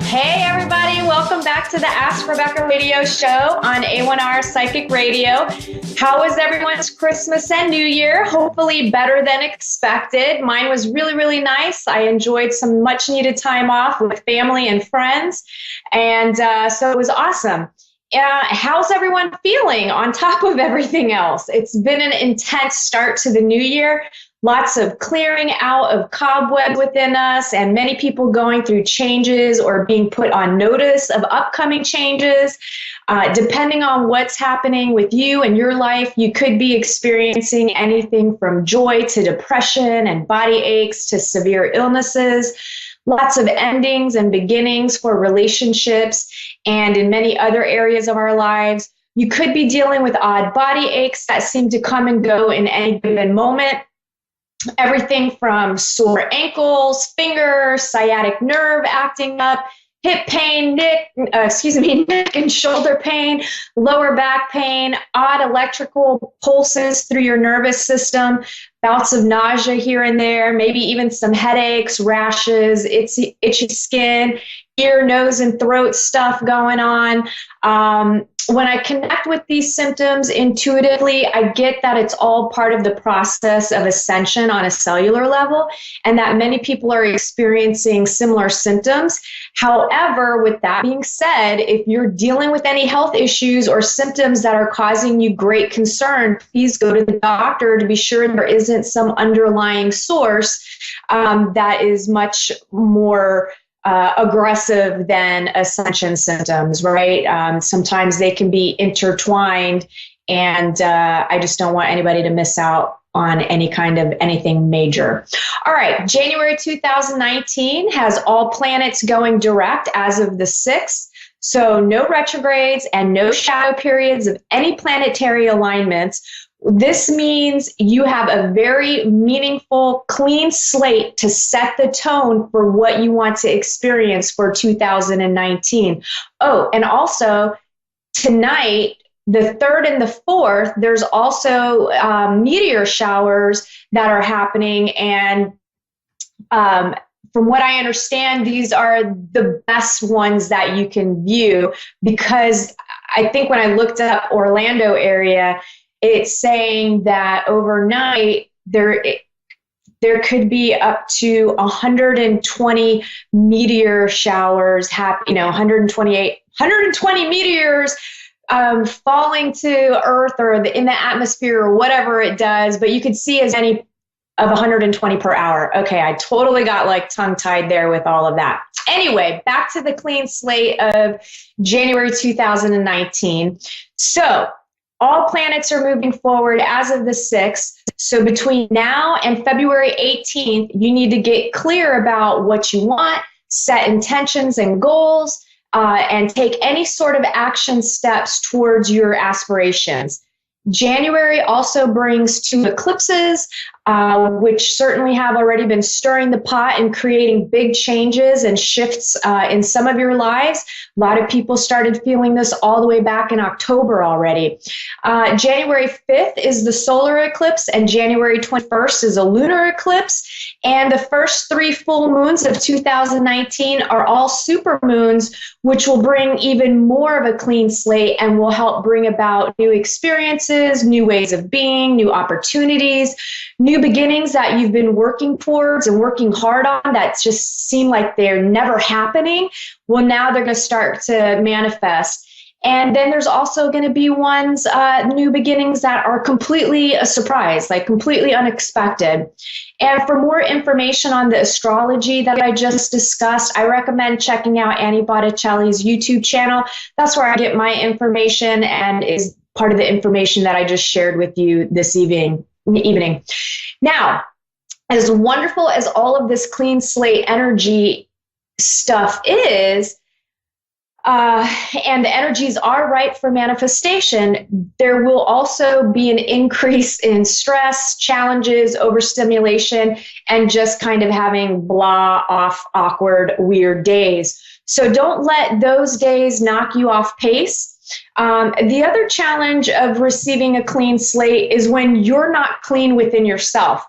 Hey everybody, welcome back to the Ask Rebecca radio show on A1R Psychic Radio. How was everyone's Christmas and New Year? Hopefully better than expected. Mine was really, really nice. I enjoyed some much needed time off with family and friends. And so it was awesome. How's everyone feeling on top of everything else? It's been an intense start to the new year. Lots of clearing out of cobwebs within us, and many people going through changes or being put on notice of upcoming changes. Depending on what's happening with you and your life, you could be experiencing anything from joy to depression and body aches to severe illnesses. Lots of endings and beginnings for relationships and in many other areas of our lives. You could be dealing with odd body aches that seem to come and go in any given moment. Everything from sore ankles, fingers, sciatic nerve acting up, hip pain, neck and shoulder pain, lower back pain, odd electrical pulses through your nervous system, bouts of nausea here and there, maybe even some headaches, rashes, itchy skin, ear, nose, and throat stuff going on. When I connect with these symptoms intuitively, I get that it's all part of the process of ascension on a cellular level, and that many people are experiencing similar symptoms. However, with that being said, if you're dealing with any health issues or symptoms that are causing you great concern, please go to the doctor to be sure there isn't some underlying source that is much more aggressive than ascension symptoms, right? Sometimes they can be intertwined, and I just don't want anybody to miss out on any kind of anything major. All right, January 2019 has all planets going direct as of the 6th. So no retrogrades and no shadow periods of any planetary alignments. This means you have a very meaningful, clean slate to set the tone for what you want to experience for 2019. Oh, and also tonight, the 3rd and the 4th, there's also meteor showers that are happening. And from what I understand, these are the best ones that you can view, because I think when I looked up Orlando area, it's saying that overnight there could be up to 120 meteor showers happen, 120 meteors falling to Earth or in the atmosphere or whatever it does, but you could see as many of 120 per hour. Okay, I totally got tongue-tied there with all of that. Anyway, back to the clean slate of January 2019. So all planets are moving forward as of the 6th. So between now and February 18th, you need to get clear about what you want, set intentions and goals, and take any sort of action steps towards your aspirations. January also brings 2 eclipses, which certainly have already been stirring the pot and creating big changes and shifts in some of your lives. A lot of people started feeling this all the way back in October already. January 5th is the solar eclipse, and January 21st is a lunar eclipse. And the first 3 full moons of 2019 are all super moons, which will bring even more of a clean slate and will help bring about new experiences, new ways of being, new opportunities, new beginnings that you've been working towards and working hard on that just seem like they're never happening. Well, now they're going to start to manifest. And then there's also going to be new beginnings that are completely a surprise, completely unexpected. And for more information on the astrology that I just discussed, I recommend checking out Annie Botticelli's YouTube channel. That's where I get my information and is part of the information that I just shared with you this evening. Now, as wonderful as all of this clean slate energy stuff is, and the energies are right for manifestation, there will also be an increase in stress, challenges, overstimulation, and just kind of having blah, off, awkward, weird days. So don't let those days knock you off pace. The other challenge of receiving a clean slate is when you're not clean within yourself.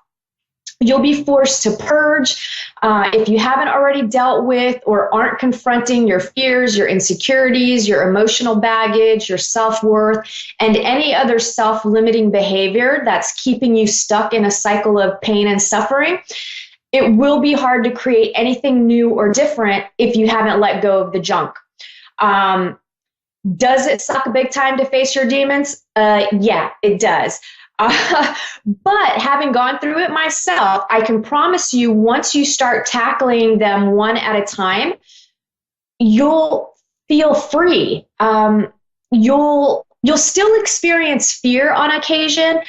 You'll be forced to purge if you haven't already dealt with or aren't confronting your fears, your insecurities, your emotional baggage, your self-worth, and any other self-limiting behavior that's keeping you stuck in a cycle of pain and suffering. It will be hard to create anything new or different if you haven't let go of the junk. Does it suck big time to face your demons? Yeah, it does. But having gone through it myself, I can promise you, once you start tackling them one at a time, you'll feel free. You'll still experience fear on occasion,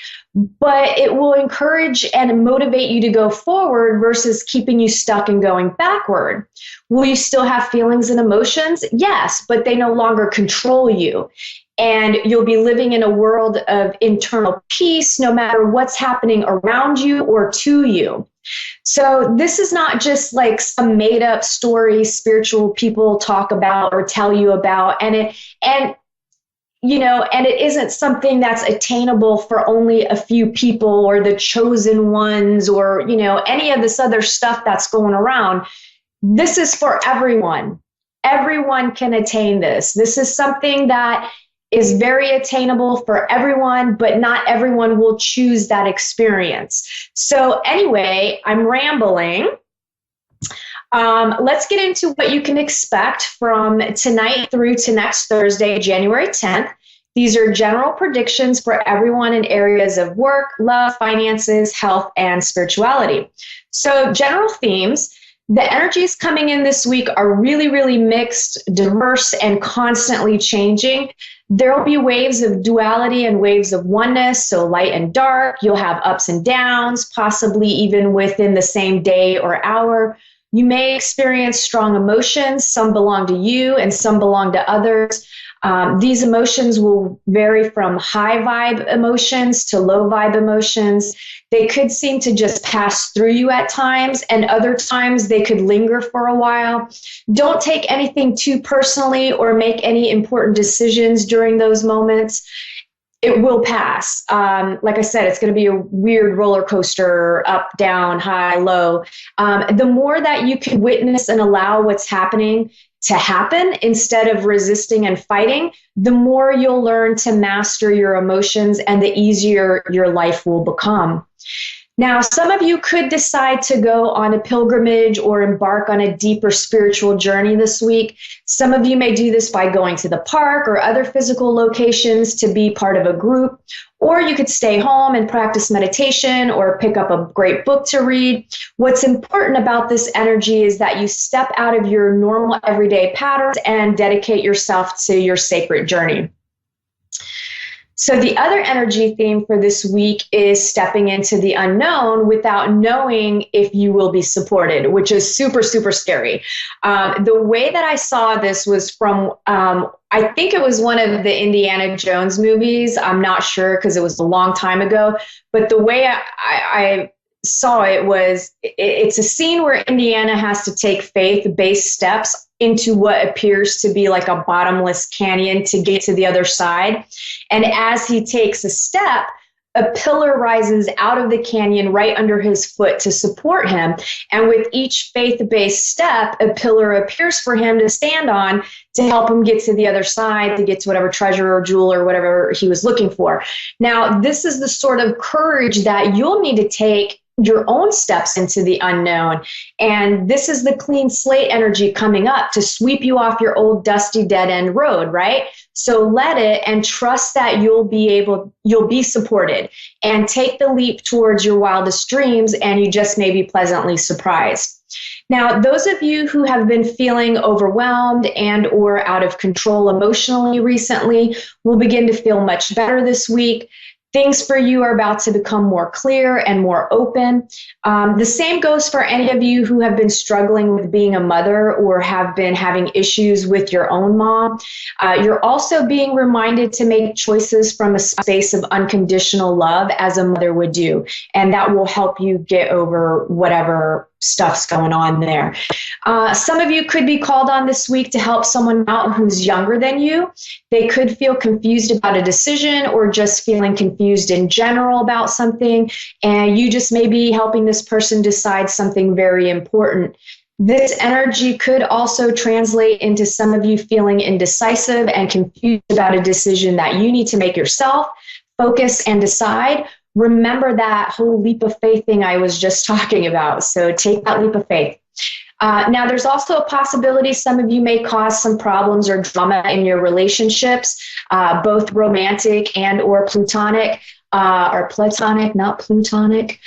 but it will encourage and motivate you to go forward versus keeping you stuck and going backward. Will you still have feelings and emotions? Yes, but they no longer control you. And you'll be living in a world of internal peace, no matter what's happening around you or to you. So this is not just like some made up story spiritual people talk about or tell you about. And it isn't something that's attainable for only a few people or the chosen ones or, any of this other stuff that's going around. This is for everyone. Everyone can attain this. This is something that is very attainable for everyone, but not everyone will choose that experience. So anyway, I'm rambling. Let's get into what you can expect from tonight through to next Thursday, January 10th. These are general predictions for everyone in areas of work, love, finances, health, and spirituality. So general themes. The energies coming in this week are really, really mixed, diverse, and constantly changing. There will be waves of duality and waves of oneness, so light and dark. You'll have ups and downs, possibly even within the same day or hour. You may experience strong emotions. Some belong to you and some belong to others. These emotions will vary from high vibe emotions to low vibe emotions. They could seem to just pass through you at times, and other times they could linger for a while. Don't take anything too personally or make any important decisions during those moments. It will pass. Like I said, it's going to be a weird roller coaster, up, down, high, low. The more that you can witness and allow what's happening to happen instead of resisting and fighting, the more you'll learn to master your emotions and the easier your life will become. Now, some of you could decide to go on a pilgrimage or embark on a deeper spiritual journey this week. Some of you may do this by going to the park or other physical locations to be part of a group, or you could stay home and practice meditation or pick up a great book to read. What's important about this energy is that you step out of your normal everyday patterns and dedicate yourself to your sacred journey. So the other energy theme for this week is stepping into the unknown without knowing if you will be supported, which is super, super scary. The way that I saw this was from, I think it was one of the Indiana Jones movies. I'm not sure because it was a long time ago, but the way I saw it was, it's a scene where Indiana has to take faith-based steps into what appears to be like a bottomless canyon to get to the other side. And as he takes a step, a pillar rises out of the canyon right under his foot to support him. And with each faith-based step, a pillar appears for him to stand on to help him get to the other side, to get to whatever treasure or jewel or whatever he was looking for. Now, this is the sort of courage that you'll need to take your own steps into the unknown. And this is the clean slate energy coming up to sweep you off your old dusty dead end road, right? So let it and trust that you'll be supported and take the leap towards your wildest dreams, and you just may be pleasantly surprised. Now, those of you who have been feeling overwhelmed and or out of control emotionally recently will begin to feel much better this week. Things for you are about to become more clear and more open. The same goes for any of you who have been struggling with being a mother or have been having issues with your own mom. You're also being reminded to make choices from a space of unconditional love as a mother would do. And that will help you get over whatever stuff's going on there. Some of you could be called on this week to help someone out who's younger than you. They could feel confused about a decision or just feeling confused in general about something, and you just may be helping this person decide something very important. This energy could also translate into some of you feeling indecisive and confused about a decision that you need to make yourself. Focus and decide. Remember that whole leap of faith thing I was just talking about. So take that leap of faith. Now, there's also a possibility some of you may cause some problems or drama in your relationships, both romantic and or platonic. Or platonic, not plutonic,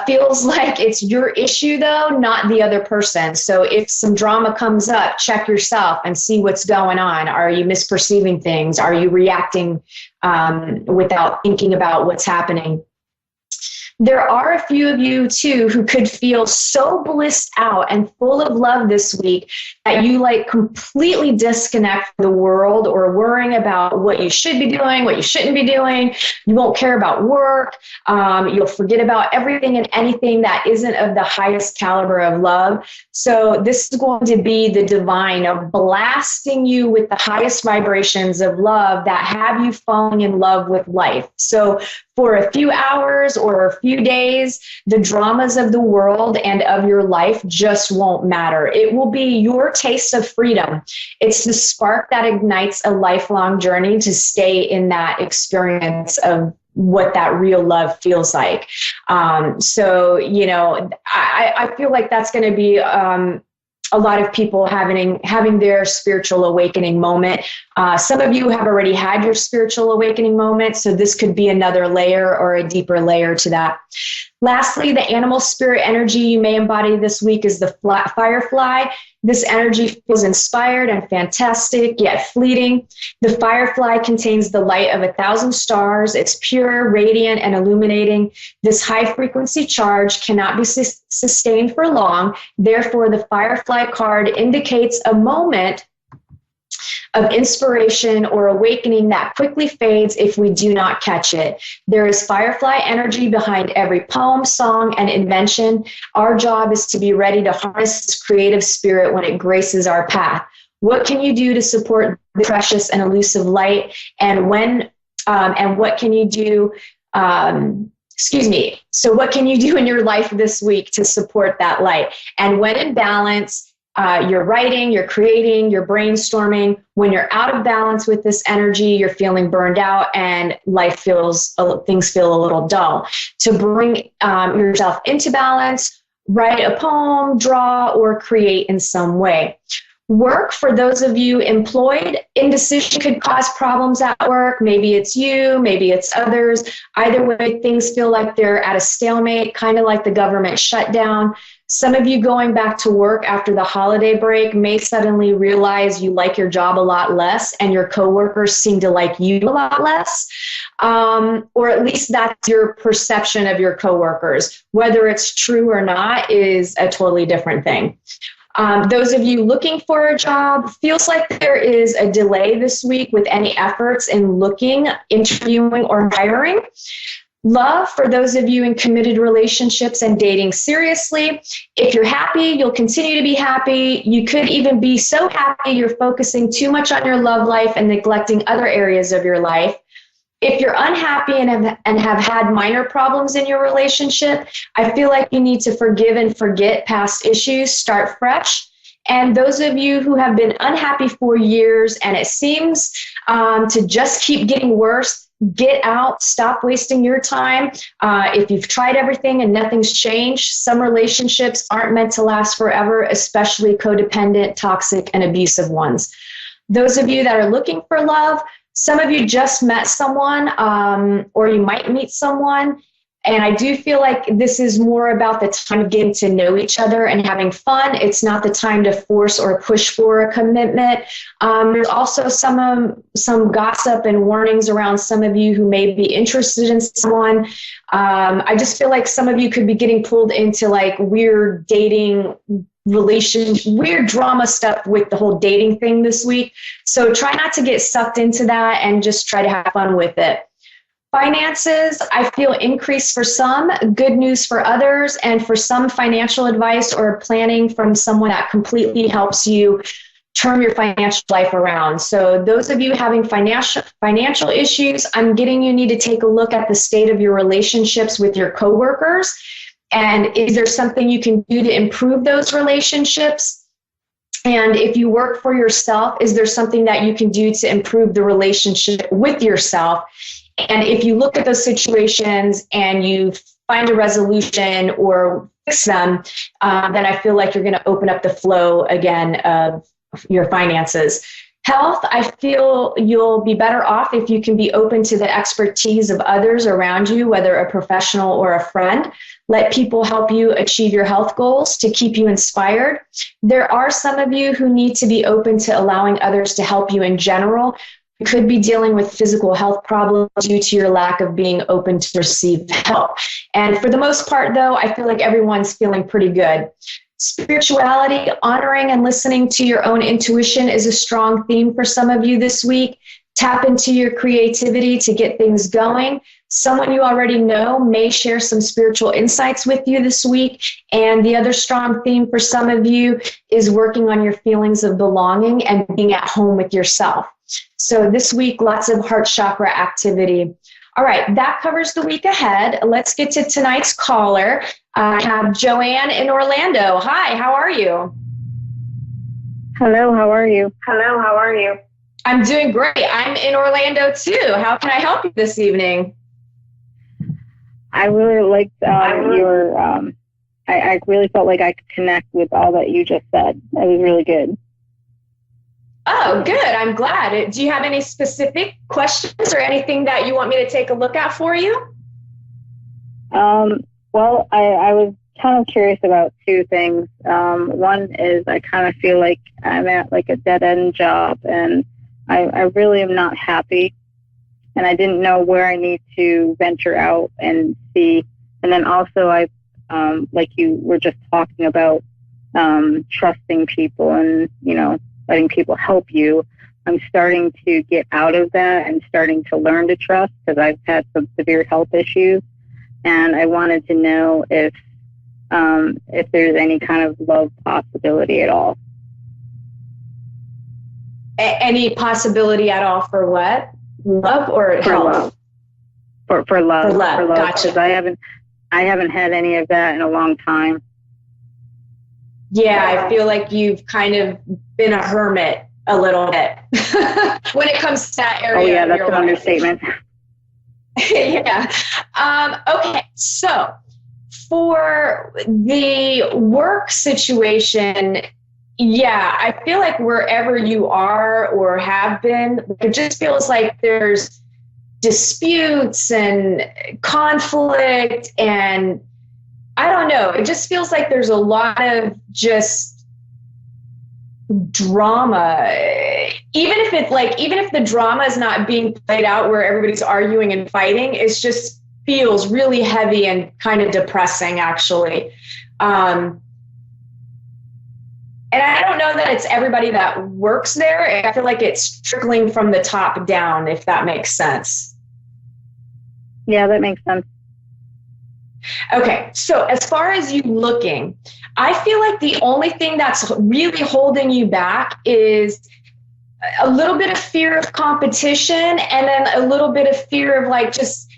feels like it's your issue, though, not the other person. So if some drama comes up, check yourself and see what's going on. Are you misperceiving things? Are you reacting without thinking about what's happening? There are a few of you, too, who could feel so blissed out and full of love this week that you like completely disconnect from the world or worrying about what you should be doing, what you shouldn't be doing. You won't care about work. You'll forget about everything and anything that isn't of the highest caliber of love. So this is going to be the divine of blasting you with the highest vibrations of love that have you falling in love with life. So for a few hours or a few days, the dramas of the world and of your life just won't matter. It will be your taste of freedom. It's the spark that ignites a lifelong journey to stay in that experience of what that real love feels like. So, you know, I feel like that's going to be a lot of people having their spiritual awakening moment. Some of you have already had your spiritual awakening moment, so this could be another layer or a deeper layer to that. Lastly, the animal spirit energy you may embody this week is the Firefly. This energy feels inspired and fantastic, yet fleeting. The Firefly contains the light of 1,000 stars. It's pure, radiant, and illuminating. This high-frequency charge cannot be sustained for long. Therefore, the Firefly card indicates a moment of inspiration or awakening that quickly fades if we do not catch it. There is Firefly energy behind every poem, song, and invention. Our job is to be ready to harness this creative spirit when it graces our path. What can you do to support the precious and elusive light? And what can you do? So what can you do in your life this week to support that light? And when in balance, you're writing, you're creating, you're brainstorming. When you're out of balance with this energy, you're feeling burned out and things feel a little dull. To bring yourself into balance, write a poem, draw, or create in some way. Work, for those of you employed, indecision could cause problems at work. Maybe it's you, maybe it's others. Either way, things feel like they're at a stalemate, kind of like the government shutdown. Some of you going back to work after the holiday break may suddenly realize you like your job a lot less and your coworkers seem to like you a lot less. Or at least that's your perception of your coworkers. Whether it's true or not is a totally different thing. Those of you looking for a job, feels like there is a delay this week with any efforts in looking, interviewing, or hiring. Love, for those of you in committed relationships and dating seriously. If you're happy, you'll continue to be happy. You could even be so happy you're focusing too much on your love life and neglecting other areas of your life. If you're unhappy and have had minor problems in your relationship, I feel like you need to forgive and forget past issues, start fresh. And those of you who have been unhappy for years and it seems to just keep getting worse, get out, stop wasting your time. If you've tried everything and nothing's changed, some relationships aren't meant to last forever, especially codependent, toxic, and abusive ones. Those of you that are looking for love, some of you just met someone, or you might meet someone. And I do feel like this is more about the time of getting to know each other and having fun. It's not the time to force or push for a commitment. There's also some gossip and warnings around some of you who may be interested in someone. I just feel like some of you could be getting pulled into like weird dating weird drama stuff with the whole dating thing this week. So try not to get sucked into that and just try to have fun with it. Finances, I feel increase for some, good news for others, and for some financial advice or planning from someone that completely helps you turn your financial life around. So those of you having financial issues, I'm getting you need to take a look at the state of your relationships with your coworkers. And is there something you can do to improve those relationships? And if you work for yourself, is there something that you can do to improve the relationship with yourself? And if you look at those situations and you find a resolution or fix them, then I feel like you're going to open up the flow again of your finances. Health, I feel you'll be better off if you can be open to the expertise of others around you, whether a professional or a friend. Let people help you achieve your health goals to keep you inspired. There are some of you who need to be open to allowing others to help you in general. You could be dealing with physical health problems due to your lack of being open to receive help. And for the most part, though, I feel like everyone's feeling pretty good. Spirituality, honoring and listening to your own intuition is a strong theme for some of you this week. Tap into your creativity to get things going. Someone you already know may share some spiritual insights with you this week. And the other strong theme for some of you is working on your feelings of belonging and being at home with yourself. So this week, lots of heart chakra activity. All right, that covers the week ahead. Let's get to tonight's caller. I have Joanne in Orlando. Hi, how are you? Hello, how are you? Hello, how are you? I'm doing great. I'm in Orlando too. How can I help you this evening? I really liked your, I really felt like I could connect with all that you just said. It was really good. Oh, good. I'm glad. Do you have any specific questions or anything that you want me to take a look at for you? Well, I was kind of curious about two things. One is I kind of feel like I'm at like a dead-end job, and I really am not happy, and I didn't know where I need to venture out and see. And then also like you were just talking about trusting people and, letting people help you. I'm starting to get out of that and starting to learn to trust because I've had some severe health issues. And I wanted to know if there's any kind of love possibility at all. Any possibility at all for what? Love or for health? Love. For love. For love. Gotcha. Because I haven't had any of that in a long time. Yeah, I feel like you've kind of been a hermit a little bit when it comes to that area. Oh yeah, of that's your an life. understatement. Yeah. Okay. So for the work situation, yeah, I feel like wherever you are or have been, it just feels like there's disputes and conflict, and I don't know. It just feels like there's a lot of just drama. Even if the drama is not being played out where everybody's arguing and fighting, it just feels really heavy and kind of depressing, actually. And I don't know that it's everybody that works there. I feel like it's trickling from the top down, if that makes sense. Yeah, that makes sense. Okay, so as far as you looking, I feel like the only thing that's really holding you back is a little bit of fear of competition, and then a little bit of fear of like just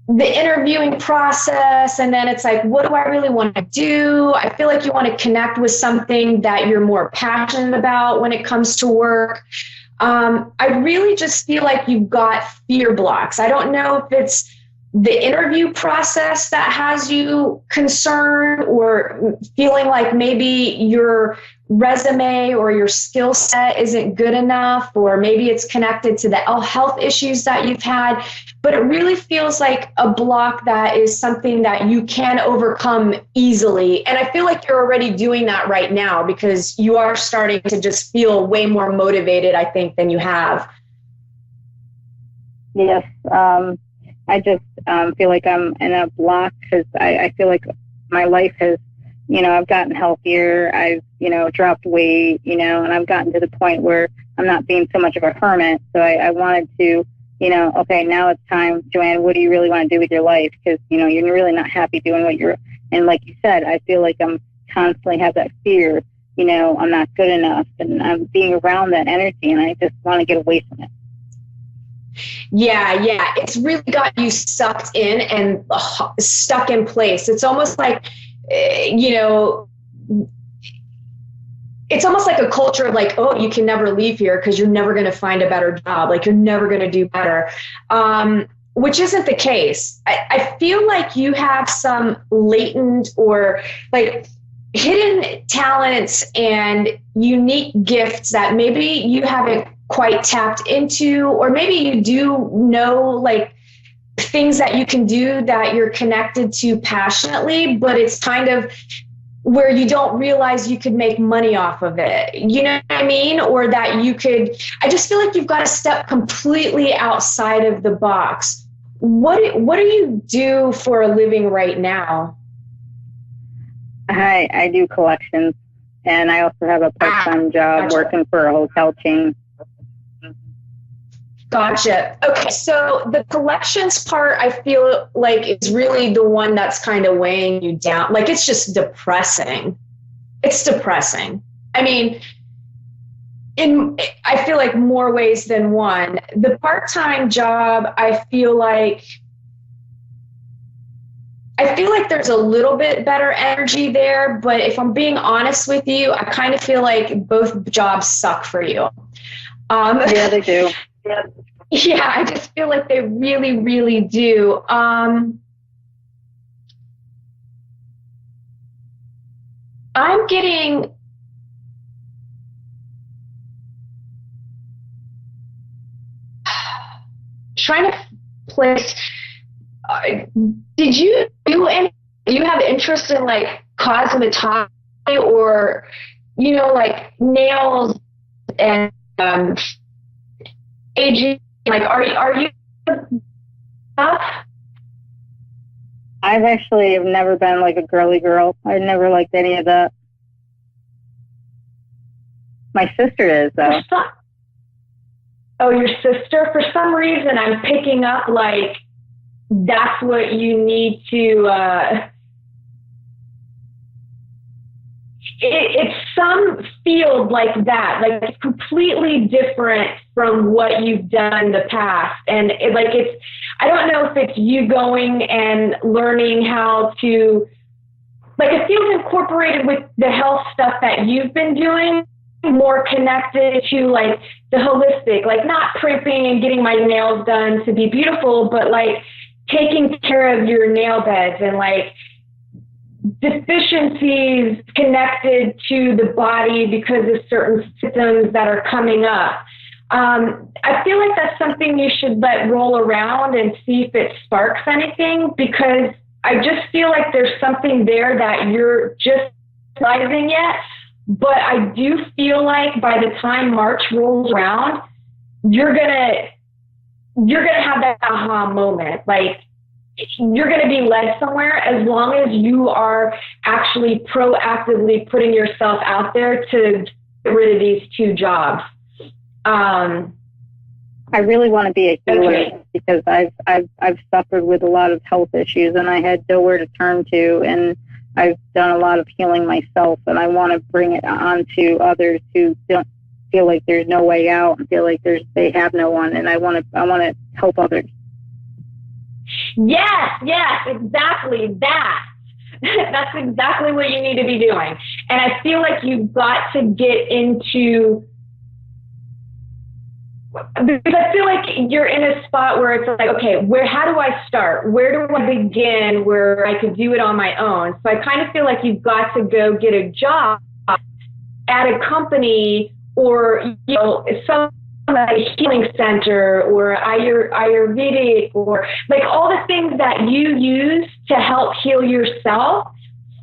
the interviewing process. And then it's like, what do I really want to do? I feel like you want to connect with something that you're more passionate about when it comes to work. I really just feel like you've got fear blocks. I don't know if it's the interview process that has you concerned, or feeling like maybe your resume or your skill set isn't good enough, or maybe it's connected to the health issues that you've had. But it really feels like a block that is something that you can overcome easily. And I feel like you're already doing that right now, because you are starting to just feel way more motivated, I think, than you have. Yes. I just feel like I'm in a block because I feel like my life has, I've gotten healthier. I've, dropped weight, and I've gotten to the point where I'm not being so much of a hermit. So I wanted to okay, now it's time, Joanne, what do you really want to do with your life? Because, you're really not happy doing and like you said, I feel like I'm constantly have that fear, I'm not good enough, and I'm being around that energy, and I just want to get away from it. Yeah. It's really got you sucked in and stuck in place. It's almost like, it's almost like a culture of like, oh, you can never leave here because you're never going to find a better job. Like you're never going to do better, which isn't the case. I feel like you have some latent or like hidden talents and unique gifts that maybe you haven't quite tapped into, or maybe you do know like things that you can do that you're connected to passionately, but it's kind of where you don't realize you could make money off of it. You know what I mean? Or that I just feel like you've got to step completely outside of the box. What do you do for a living right now? I do collections, and I also have a part-time job working for a hotel chain. Gotcha. Okay, so the collections part, I feel like is really the one that's kind of weighing you down. Like it's just depressing. It's depressing. I mean, I feel like more ways than one. The part-time job, I feel like there's a little bit better energy there, but if I'm being honest with you, I kind of feel like both jobs suck for you. Yeah, they do. Yeah, I just feel like they really, really do. I'm trying to place. Did you do any? Do you have interest in like cosmetology or, like nails and aging? Like, are you? I've actually never been like a girly girl. I never liked any of that. My sister is though. Oh, your sister? For some reason, I'm picking up like that's what you need to. It's some field like that, like it's completely different from what you've done in the past. And I don't know if it's you going and learning how to, like it feels incorporated with the health stuff that you've been doing, more connected to like the holistic, like not primping and getting my nails done to be beautiful, but like taking care of your nail beds and like deficiencies connected to the body because of certain symptoms that are coming up. I feel like that's something you should let roll around and see if it sparks anything, because I just feel like there's something there that you're just realizing yet. But I do feel like by the time March rolls around, you're gonna have that aha moment. Like you're going to be led somewhere as long as you are actually proactively putting yourself out there to get rid of these two jobs. I really want to be a healer because I've suffered with a lot of health issues and I had nowhere to turn to, and I've done a lot of healing myself, and I want to bring it on to others who don't feel like there's no way out and feel like they have no one, and I want to help others. Yes, exactly that. That's exactly what you need to be doing. And I feel like you've got to get into, because I feel like you're in a spot where it's like, okay, how do I start? Where do I begin where I could do it on my own? So I kind of feel like you've got to go get a job at a company or, some a healing center or Ayurvedic or like all the things that you use to help heal yourself,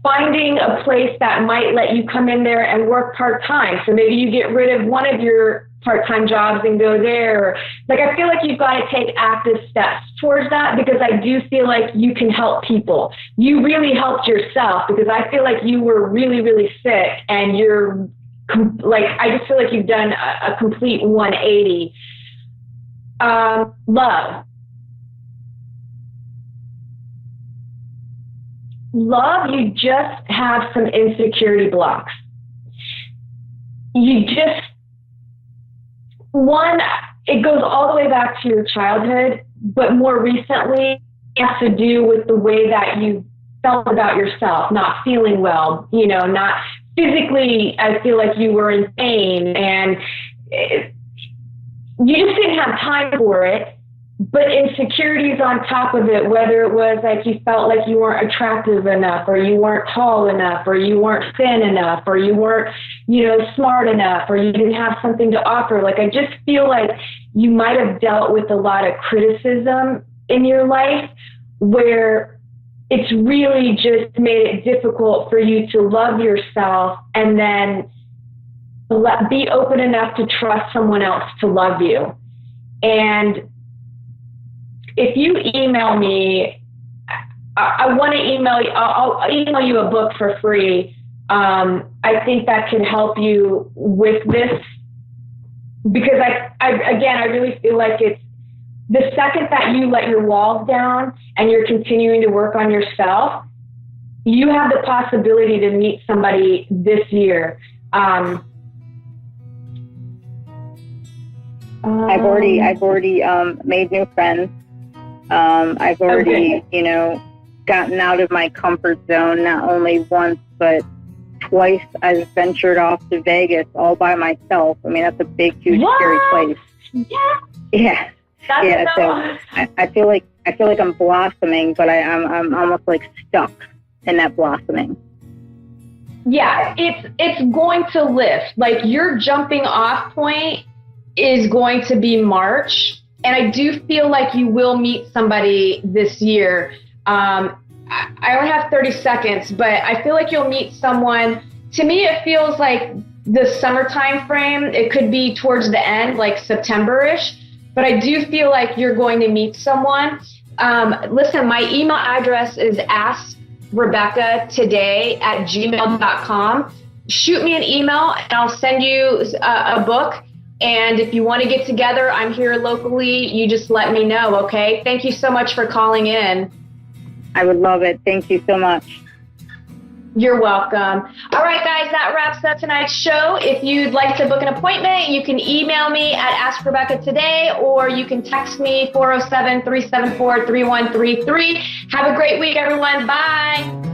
finding a place that might let you come in there and work part-time. So maybe you get rid of one of your part-time jobs and go there. Like, I feel like you've got to take active steps towards that, because I do feel like you can help people. You really helped yourself, because I feel like you were really, really sick, and you're like, I just feel like you've done a complete 180. Love. Love, you just have some insecurity blocks. You just, one, it goes all the way back to your childhood, but more recently, it has to do with the way that you felt about yourself, not feeling well, not physically. I feel like you were in pain, and you just didn't have time for it. But insecurities on top of it, whether it was like you felt like you weren't attractive enough, or you weren't tall enough, or you weren't thin enough, or you weren't, smart enough, or you didn't have something to offer. Like, I just feel like you might have dealt with a lot of criticism in your life where it's really just made it difficult for you to love yourself and then be open enough to trust someone else to love you. And if you email me, I want to email you. I'll email you a book for free. I think that can help you with this, because I really feel like it's the second that you let your walls down and you're continuing to work on yourself, you have the possibility to meet somebody this year. I've already made new friends. I've already, gotten out of my comfort zone, not only once, but twice. I've ventured off to Vegas all by myself. I mean, that's a big, huge, scary place. Yeah. So I feel like I'm blossoming, but I'm almost like stuck in that blossoming. Yeah, it's going to lift. Like, your jumping off point is going to be March. And I do feel like you will meet somebody this year. I only have 30 seconds, but I feel like you'll meet someone. To me, it feels like the summertime frame. It could be towards the end, like September-ish. But I do feel like you're going to meet someone. Listen, my email address is AskRebecca@gmail.com. Shoot me an email, and I'll send you a book. And if you want to get together, I'm here locally. You just let me know, okay? Thank you so much for calling in. I would love it. Thank you so much. You're welcome. All right, guys, that wraps up tonight's show. If you'd like to book an appointment, you can email me at AskRebecca today, or you can text me 407-374-3133. Have a great week, everyone. Bye.